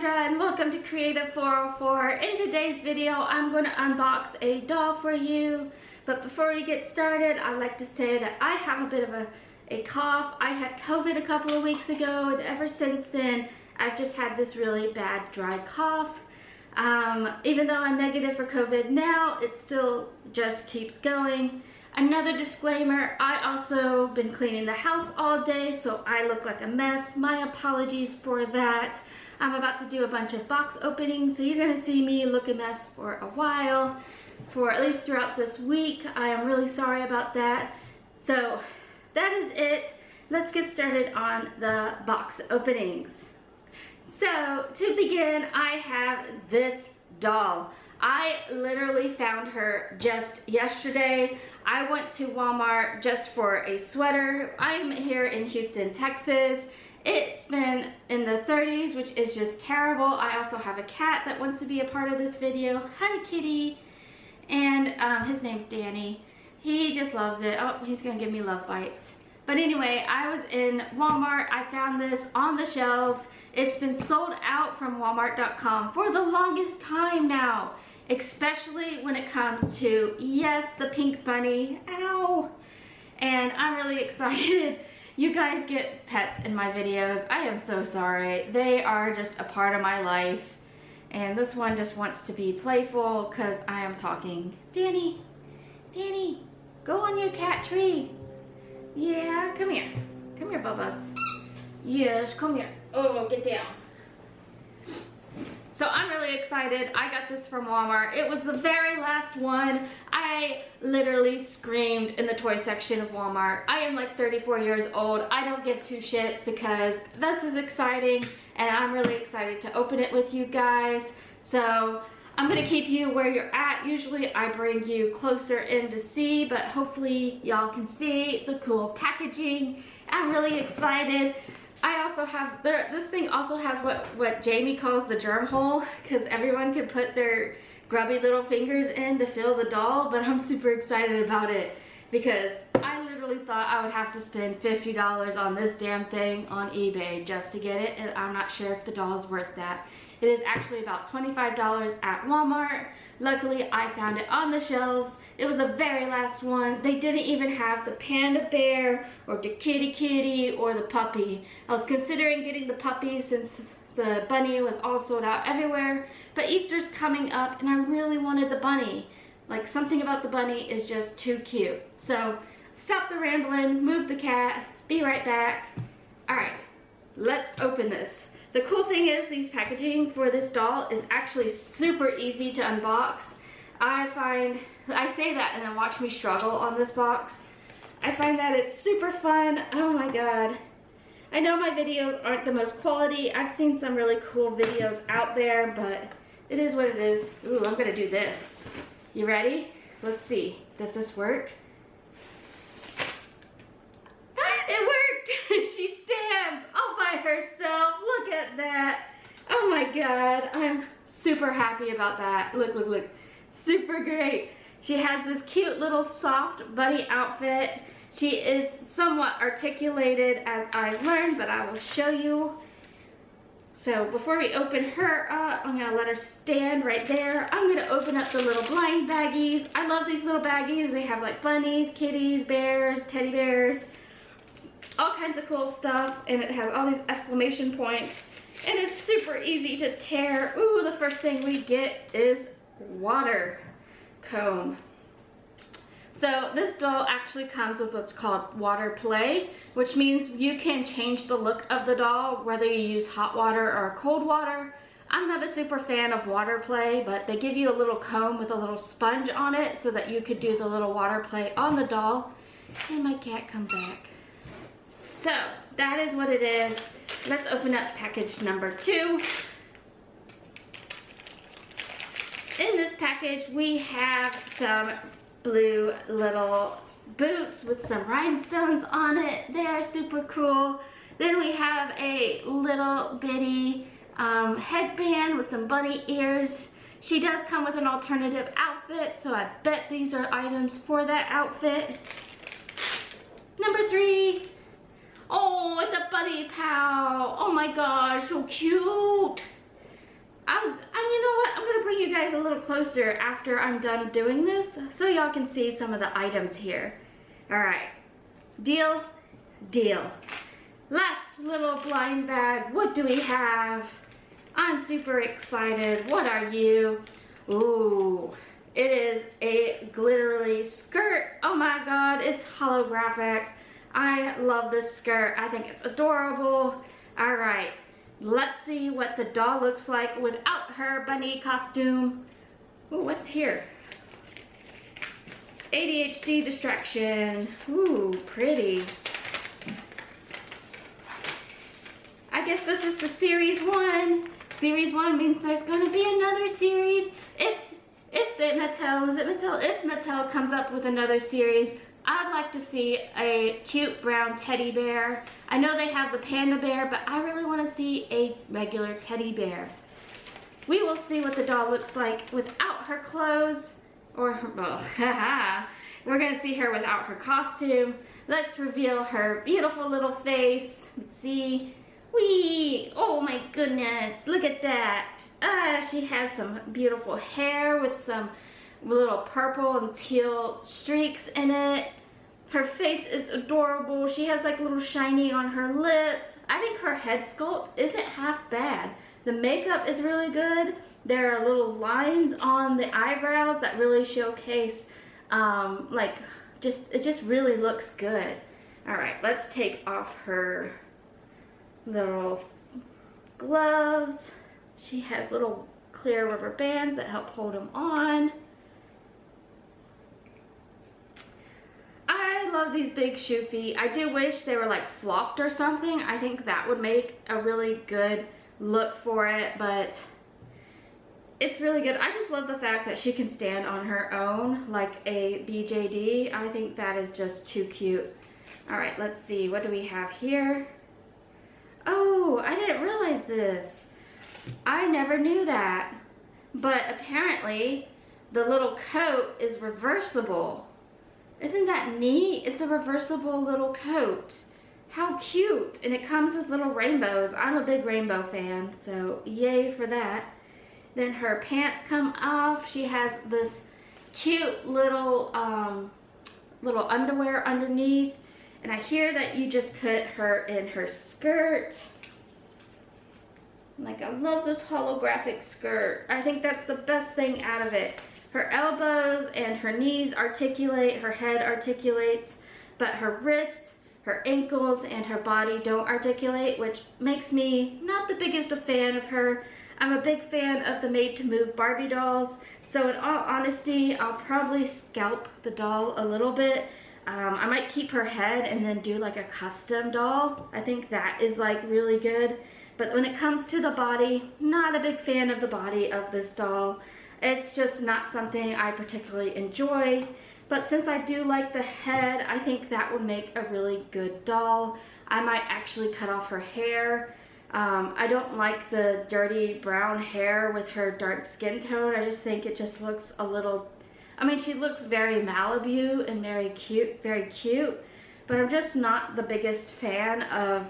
Sandra and welcome to Creative 404. In today's video, I'm going to unbox a doll for you. But before we get started, I'd like to say that I have a bit of a cough. I had COVID a couple of weeks ago, and ever since then, I've just had this really bad dry cough. Even though I'm negative for COVID now, it still just keeps going. Another disclaimer, I also been cleaning the house all day, so I look like a mess. My apologies for that. I'm about to do a bunch of box openings, so you're gonna see me look a mess for a while, for at least throughout this week. I am really sorry about that. So that is it. Let's get started on the box openings. So to begin, I have this doll. I literally found her just yesterday. I went to Walmart just for a sweater. I'm here in Houston, Texas. It's been in the 30s, which is just terrible. I also have a cat that wants to be a part of this video. Hi, Kitty. And his name's Danny. He just loves it. Oh, he's gonna give me love bites. But anyway, I was in Walmart. I found this on the shelves. It's been sold out from Walmart.com for the longest time now, especially when it comes to, yes, the pink bunny. Ow! And I'm really excited. You guys get pets in my videos. I am so sorry. They are just a part of my life. And this one just wants to be playful because I am talking. Danny, Danny, go on your cat tree. Yeah, come here. Come here, Bubba's. Yes, come here. Oh, get down. So I'm really excited. I got this from Walmart. It was the very last one. I literally screamed in the toy section of Walmart. I am like 34 years old. I don't give two shits because this is exciting and I'm really excited to open it with you guys. So I'm gonna keep you where you're at. Usually I bring you closer in to see, but hopefully y'all can see the cool packaging. I'm really excited. I also have, this thing also has what Jamie calls the germ hole, because everyone can put their grubby little fingers in to fill the doll, but I'm super excited about it because I literally thought I would have to spend $50 on this damn thing on eBay just to get it, and I'm not sure if the doll is worth that. It is actually about $25 at Walmart. Luckily, I found it on the shelves. It was the very last one. They didn't even have the panda bear or the kitty kitty or the puppy. I was considering getting the puppy since the bunny was all sold out everywhere, but Easter's coming up and I really wanted the bunny. Like, something about the bunny is just too cute. So, stop the rambling, move the cat, be right back. All right, let's open this. The cool thing is these packaging for this doll is actually super easy to unbox. I say that and then watch me struggle on this box. I find that it's super fun. Oh my God. I know my videos aren't the most quality. I've seen some really cool videos out there, but it is what it is. Ooh, I'm gonna do this. You ready? Let's see. Does this work? It worked! She stands all by herself. Look at that. Oh my God. I'm super happy about that. Look, look, look. Super great. She has this cute little soft bunny outfit. She is somewhat articulated as I've learned, but I will show you. So before we open her up, I'm gonna let her stand right there. I'm gonna open up the little blind baggies. I love these little baggies. They have like bunnies, kitties, bears, teddy bears, all kinds of cool stuff, and it has all these exclamation points, and it's super easy to tear. Ooh, the first thing we get is water comb. So this doll actually comes with what's called water play, which means you can change the look of the doll whether you use hot water or cold water. I'm not a super fan of water play, but they give you a little comb with a little sponge on it so that you could do the little water play on the doll. And my cat come back. So that is what it is. Let's open up package number 2. In this package, we have some blue little boots with some rhinestones on it. They are super cool. Then we have a little bitty headband with some bunny ears. She does come with an alternative outfit, so I bet these are items for that outfit. Number 3. Oh, it's a bunny pal. Oh my gosh, so cute. you know what? I'm gonna bring you guys a little closer after I'm done doing this so y'all can see some of the items here. All right, deal, deal. Last little blind bag, what do we have? I'm super excited, what are you? Ooh, it is a glittery skirt. Oh my God, it's holographic. I love this skirt, I think it's adorable. All right, let's see what the doll looks like without her bunny costume. Ooh, what's here? ADHD distraction. Ooh, pretty. I guess this is the series 1. Series 1 means there's gonna be another series. If Mattel comes up with another series, I'd like to see a cute brown teddy bear. I know they have the panda bear, but I really want to see a regular teddy bear. We will see what the doll looks like without her clothes, or well, we're gonna see her without her costume. Let's reveal her beautiful little face. Let's see. Whee! Oh my goodness, look at that. She has some beautiful hair with some little purple and teal streaks in it. Her face is adorable. She has like little shiny on her lips. I think her head sculpt isn't half bad. The makeup is really good. There are little lines on the eyebrows that really showcase, it just really looks good. All right, let's take off her little gloves. She has little clear rubber bands that help hold them on. I love these big shoe feet. I do wish they were like flocked or something. I think that would make a really good look for it, but it's really good. I just love the fact that she can stand on her own like a BJD. I think that is just too cute. All right, let's see. What do we have here? Oh, I didn't realize this. I never knew that. But apparently, the little coat is reversible. Isn't that neat? It's a reversible little coat. How cute. And it comes with little rainbows. I'm a big rainbow fan, so yay for that. Then her pants come off. She has this cute little little underwear underneath. And I hear that you just put her in her skirt. Like, I love this holographic skirt. I think that's the best thing out of it. Her elbows and her knees articulate, her head articulates, but her wrists, her ankles, and her body don't articulate, which makes me not the biggest a fan of her. I'm a big fan of the made-to-move Barbie dolls, so in all honesty, I'll probably scalp the doll a little bit. I might keep her head and then do like a custom doll. I think that is like really good. But when it comes to the body, not a big fan of the body of this doll. It's just not something I particularly enjoy. But since I do like the head, I think that would make a really good doll. I might actually cut off her hair. I don't like the dirty brown hair with her dark skin tone. I just think it just looks a little, I mean, she looks very Malibu and very cute, but I'm just not the biggest fan of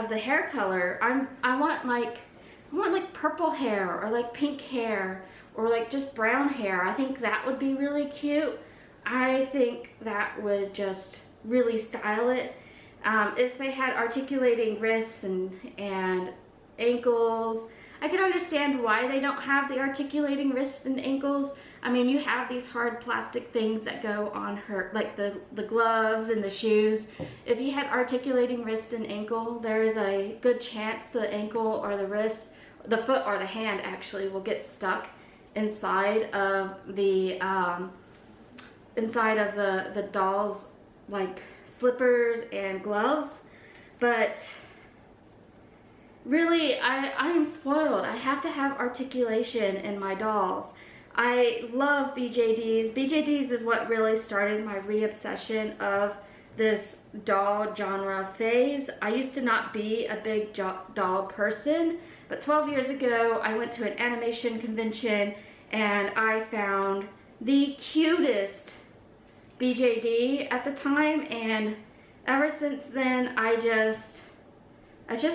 the hair color. I want like purple hair or like pink hair or like just brown hair. I think that would be really cute. I think that would just really style it. If they had articulating wrists and ankles, I could understand why they don't have the articulating wrists and ankles. I mean, you have these hard plastic things that go on her, like the gloves and the shoes. If you had articulating wrist and ankle, there is a good chance the ankle or the wrist, the foot or the hand actually will get stuck inside of the doll's like slippers and gloves. But really, I am spoiled. I have to have articulation in my dolls. I love BJDs. BJDs is what really started my re-obsession of this doll genre phase. I used to not be a big doll person, but 12 years ago I went to an animation convention and I found the cutest BJD at the time, and ever since then I've just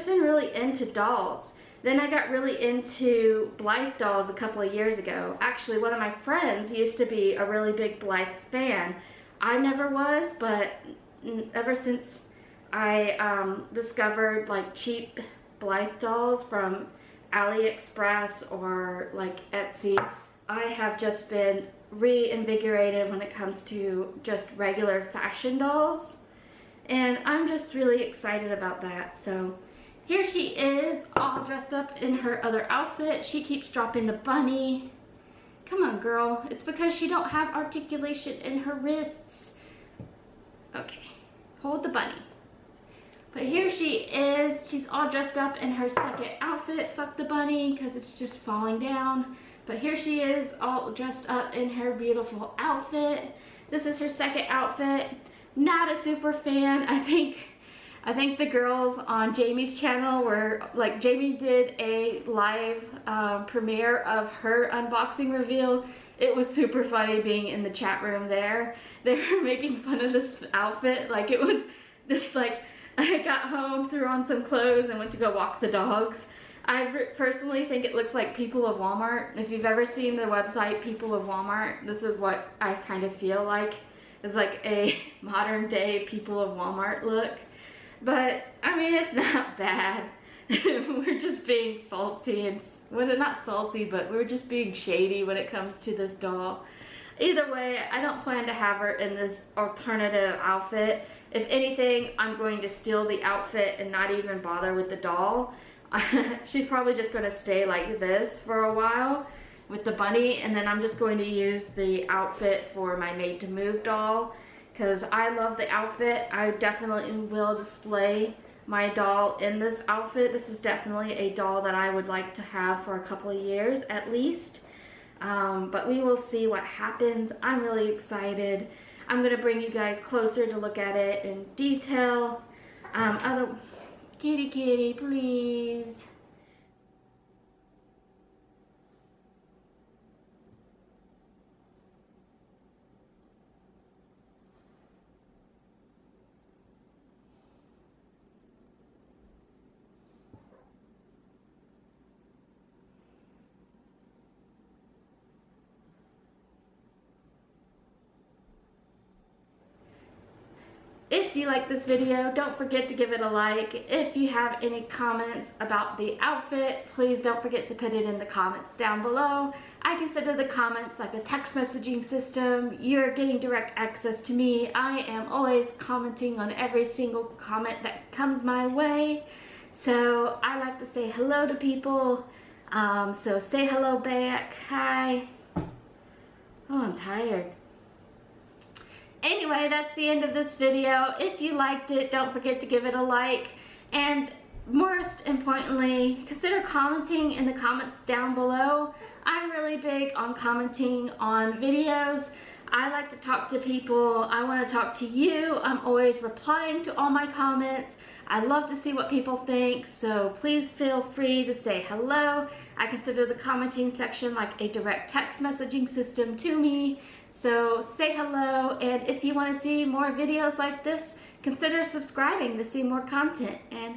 been really into dolls. Then I got really into Blythe dolls a couple of years ago. Actually, one of my friends used to be a really big Blythe fan. I never was, but ever since I discovered like cheap Blythe dolls from AliExpress or like Etsy, I have just been reinvigorated when it comes to just regular fashion dolls. And I'm just really excited about that. So here she is, all dressed up in her other outfit. She keeps dropping the bunny. Come on, girl. It's because she don't have articulation in her wrists. Okay, hold the bunny. But here she is. She's all dressed up in her second outfit. Fuck the bunny, because it's just falling down. But here she is, all dressed up in her beautiful outfit. This is her second outfit. Not a super fan. I think the girls on Jamie's channel were like, Jamie did a live premiere of her unboxing reveal. It was super funny being in the chat room there. They were making fun of this outfit. Like, it was this, like, I got home, threw on some clothes, and went to go walk the dogs. I personally think it looks like People of Walmart. If you've ever seen the website People of Walmart, this is what I kind of feel like. It's like a modern day People of Walmart look. But, I mean, it's not bad. We're just being salty, and, well, not salty, but we're just being shady when it comes to this doll. Either way, I don't plan to have her in this alternative outfit. If anything, I'm going to steal the outfit and not even bother with the doll. She's probably just going to stay like this for a while with the bunny, and then I'm just going to use the outfit for my Made to Move doll, because I love the outfit. I definitely will display my doll in this outfit. This is definitely a doll that I would like to have for a couple of years at least. But we will see what happens. I'm really excited. I'm going to bring you guys closer to look at it in detail. Kitty, kitty, please. If you like this video, don't forget to give it a like. If you have any comments about the outfit, please don't forget to put it in the comments down below. I consider the comments like a text messaging system. You're getting direct access to me. I am always commenting on every single comment that comes my way. So I like to say hello to people. So say hello back. Hi. Oh, I'm tired. Anyway, that's the end of this video. If you liked it, don't forget to give it a like. And most importantly, consider commenting in the comments down below. I'm really big on commenting on videos. I like to talk to people. I want to talk to you. I'm always replying to all my comments. I love to see what people think, so please feel free to say hello. I consider the commenting section like a direct text messaging system to me. So say hello, and if you want to see more videos like this, consider subscribing to see more content. And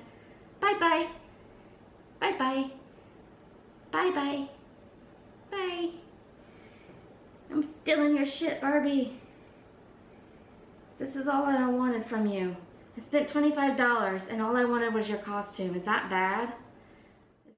bye-bye. Bye-bye. Bye-bye. Bye. I'm stealing your shit, Barbie. This is all that I wanted from you. I spent $25 and all I wanted was your costume. Is that bad?